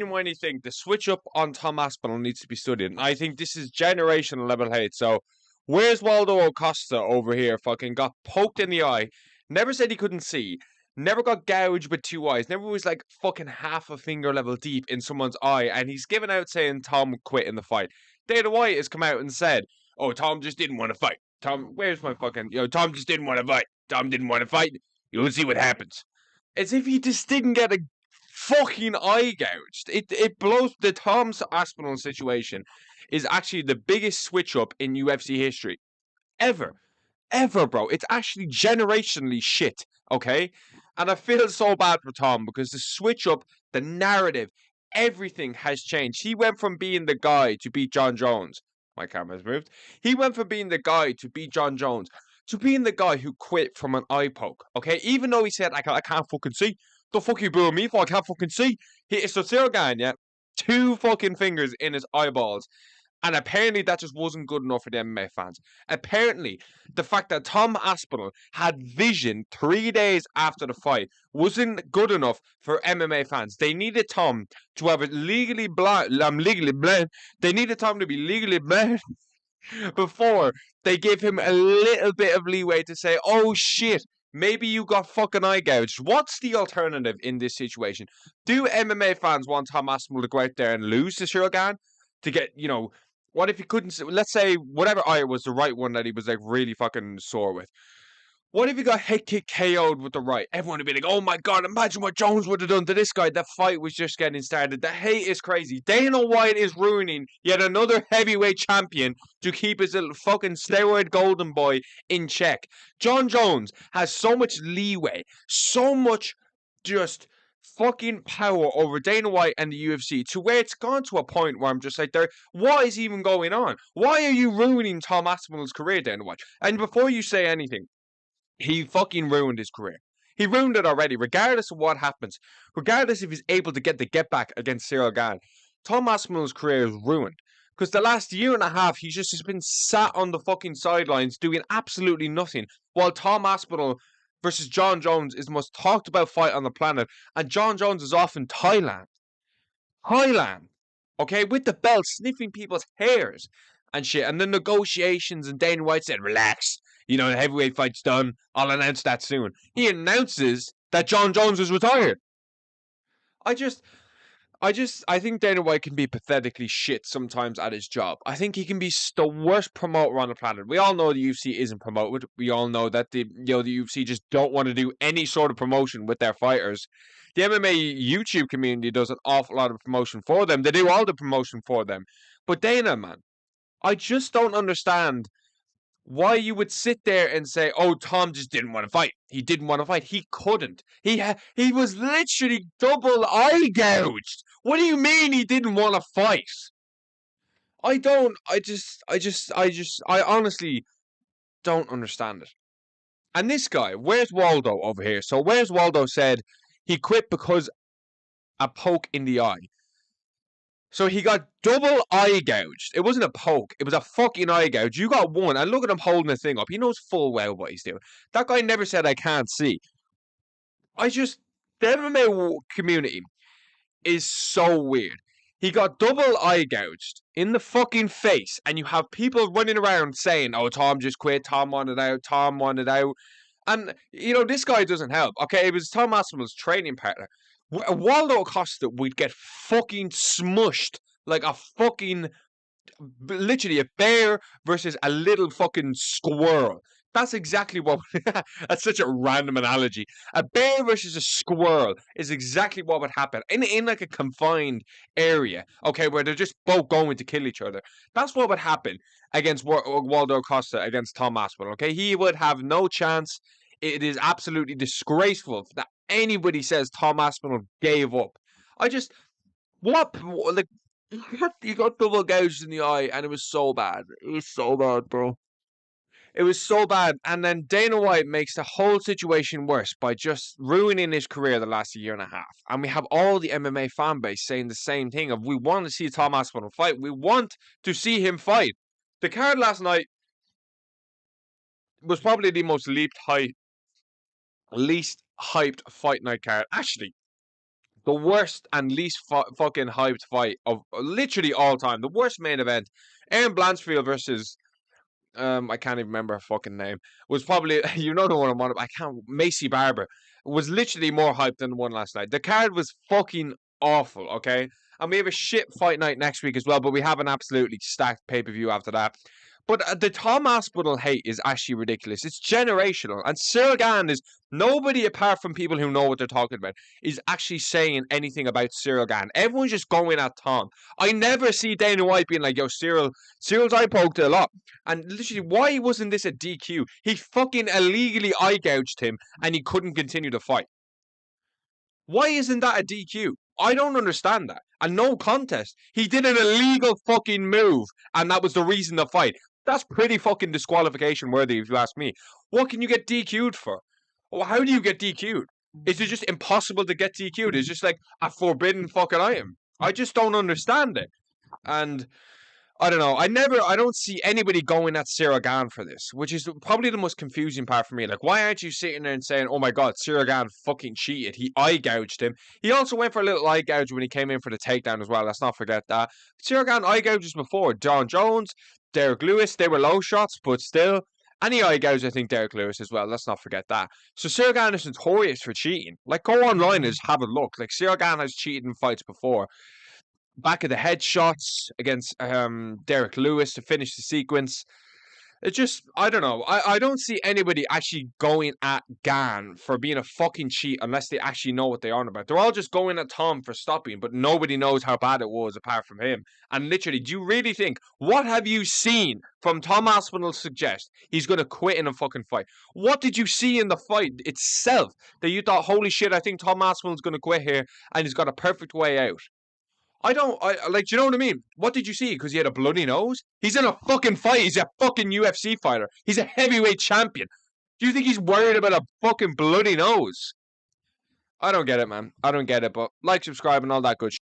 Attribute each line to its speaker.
Speaker 1: genuinely think the switch up on Tom Aspinall needs to be studied. And I think this is generational level hate. So, where's Waldo Acosta over here? Fucking got poked in the eye. Never said he couldn't see. Never got gouged with two eyes. Never was like fucking half a finger level deep in someone's eye. And he's given out saying Tom quit in the fight. Dana White has come out and said, "Oh, Tom just didn't want to fight. Tom, where's my fucking Tom just didn't want to fight. Tom didn't want to fight. You'll see what happens." As if he just didn't get a fucking eye gouged. It blows. The Tom Aspinall situation is actually the biggest switch up in UFC history ever, ever, bro. It's actually generationally shit. Okay, and I feel so bad for Tom because the switch up, the narrative, everything has changed. He went from being the guy to beat John Jones. My camera's moved. He went from being the guy to beat John Jones to being the guy who quit from an eye poke. Okay, even though he said I can't fucking see. The fuck you booing me for? I can't fucking see. It's a Sirgan, yeah. Two fucking fingers in his eyeballs. And apparently that just wasn't good enough for the MMA fans. Apparently, the fact that Tom Aspinall had vision 3 days after the fight wasn't good enough for MMA fans. They needed Tom to have it legally blind. They needed Tom to be legally blind before they gave him a little bit of leeway to say, "Oh shit, maybe you got fucking eye gouged." What's the alternative in this situation? Do MMA fans want Tom Aspinall to go out there and lose to Shurgan to get, what if he couldn't? Let's say whatever eye was the right one that he was like really fucking sore with. What if he got head kick KO'd with the right? Everyone would be like, "Oh my god, imagine what Jones would have done to this guy." The fight was just getting started. The hate is crazy. Dana White is ruining yet another heavyweight champion to keep his little fucking steroid golden boy in check. John Jones has so much leeway, so much just fucking power over Dana White and the UFC to where it's gone to a point where I'm just like, what is even going on? Why are you ruining Tom Aspinall's career, Dana White? And before you say anything, he fucking ruined his career. He ruined it already, regardless of what happens. Regardless if he's able to get the get back against Cyril Gane. Tom Aspinall's career is ruined. Because the last year and a half, he's just been sat on the fucking sidelines doing absolutely nothing. While Tom Aspinall versus John Jones is the most talked about fight on the planet. And John Jones is off in Thailand. Thailand. Okay, with the belt, sniffing people's hairs and shit. And the negotiations, and Dana White said, "Relax. The heavyweight fight's done. I'll announce that soon." He announces that John Jones is retired. I think Dana White can be pathetically shit sometimes at his job. I think he can be the worst promoter on the planet. We all know the UFC isn't promoted. We all know that the UFC just don't want to do any sort of promotion with their fighters. The MMA YouTube community does an awful lot of promotion for them. They do all the promotion for them. But Dana, man, I just don't understand why you would sit there and say, "Oh, Tom just didn't want to fight. He didn't want to fight. He couldn't. He was literally double eye gouged. What do you mean he didn't want to fight?" I honestly don't understand it. And this guy, where's Waldo over here? So where's Waldo said he quit because a poke in the eye. So he got double eye gouged. It wasn't a poke. It was a fucking eye gouge. You got one. And look at him holding the thing up. He knows full well what he's doing. That guy never said, "I can't see." The MMA community is so weird. He got double eye gouged in the fucking face. And you have people running around saying, "Oh, Tom just quit. Tom wanted out. Tom wanted out." And, this guy doesn't help. Okay, it was Tom Aspinall's training partner. Waldo Acosta would get fucking smushed like a fucking, literally a bear versus a little fucking squirrel. That's exactly what, that's such a random analogy. A bear versus a squirrel is exactly what would happen in like a confined area, okay, where they're just both going to kill each other. That's what would happen against Waldo Acosta against Tom Aspinall, okay? He would have no chance. It is absolutely disgraceful that anybody says Tom Aspinall gave up. Like, he got double gouged in the eye, and it was so bad. It was so bad, bro. It was so bad. And then Dana White makes the whole situation worse by just ruining his career the last year and a half. And we have all the MMA fan base saying the same thing of, we want to see Tom Aspinall fight. We want to see him fight. The card last night was probably the most least hyped fight night card. Actually, the worst and least fucking hyped fight of literally all time. The worst main event. Aaron Blanchfield versus I can't even remember her fucking name. Was probably you know the one I'm on. I can't. Macy Barber was literally more hyped than the one last night. The card was fucking awful. Okay, and we have a shit fight night next week as well. But we have an absolutely stacked pay per view after that. But the Tom Aspinall hate is actually ridiculous. It's generational. And Cyril Gane is nobody apart from people who know what they're talking about is actually saying anything about Cyril Gane. Everyone's just going at Tom. I never see Dana White being like, yo, Cyril's eye poked it a lot. And literally, why wasn't this a DQ? He fucking illegally eye gouged him and he couldn't continue the fight. Why isn't that a DQ? I don't understand that. And no contest. He did an illegal fucking move and that was the reason the fight. That's pretty fucking disqualification worthy if you ask me. What can you get DQ'd for? Well, how do you get DQ'd? Is it just impossible to get DQ'd? It's just like a forbidden fucking item. I just don't understand it. And I don't know. I don't see anybody going at Cyril Gane for this, which is probably the most confusing part for me. Like, why aren't you sitting there and saying, oh my God, Cyril Gane fucking cheated. He eye gouged him. He also went for a little eye gouge when he came in for the takedown as well. Let's not forget that. Cyril Gane eye gouges before. John Jones, Derek Lewis, they were low shots, but still. And he eye gouged, I think, Derek Lewis as well. Let's not forget that. So Cyril Gane is notorious for cheating. Like, go online and just have a look. Like, Cyril Gane has cheated in fights before. Back of the head shots against Derek Lewis to finish the sequence. It just, I don't know. I don't see anybody actually going at Gane for being a fucking cheat unless they actually know what they're on about. They're all just going at Tom for stopping, but nobody knows how bad it was apart from him. And literally, do you really think, what have you seen from Tom Aspinall suggest he's going to quit in a fucking fight? What did you see in the fight itself that you thought, holy shit, I think Tom Aspinall's going to quit here and he's got a perfect way out? I like, do you know what I mean? What did you see? Because he had a bloody nose? He's in a fucking fight. He's a fucking UFC fighter. He's a heavyweight champion. Do you think he's worried about a fucking bloody nose? I don't get it, man. I don't get it, but like, subscribe, and all that good shit.